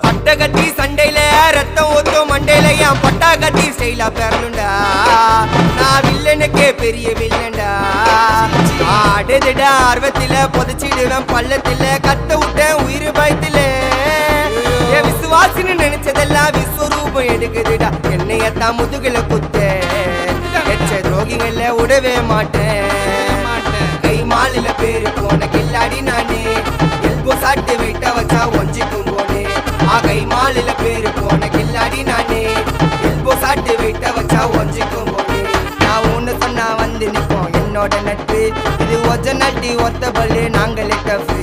அட்டகத்தி சண்டையில ரத்தம் ஊத்தும் மண்டையில என் பட்டாகத்தி ஸ்டைலா பேரலுண்டா. நான் வில்லனுக்கே பெரிய வில்லன்டா. ஆடுதுடா ஆர்வத்தில புதைச்சிடுவேன் பள்ளத்தில கத்த விட்டேன் உயிர் பயத்தில. என் விசுவாசின்னு நினைச்சதெல்லாம் விஸ்வரூபம் எடுக்குதுடா. என்னையத்தான் முதுகுல குத்த எச்ச துரோகிகள விடவே மாட்டேன். கை மாலில பேரு போன கில்லாடி நானே. எல்போ சாட்டு வெயிட்ட வச்சா ஒஞ்சிக்கும் போனே. கை மாலில பேரு போன கில்லாடி நானே. எல்போ சாட்டு வெயிட்ட வச்சா ஒஞ்சிக்கும் போனே. நான் ஒண்ணு சொன்னா வந்து நிப்போம் என்னோட நட்பு. இது ஒஜ நட்டி ஒத்த பல்லு நாங்களே டஃப்.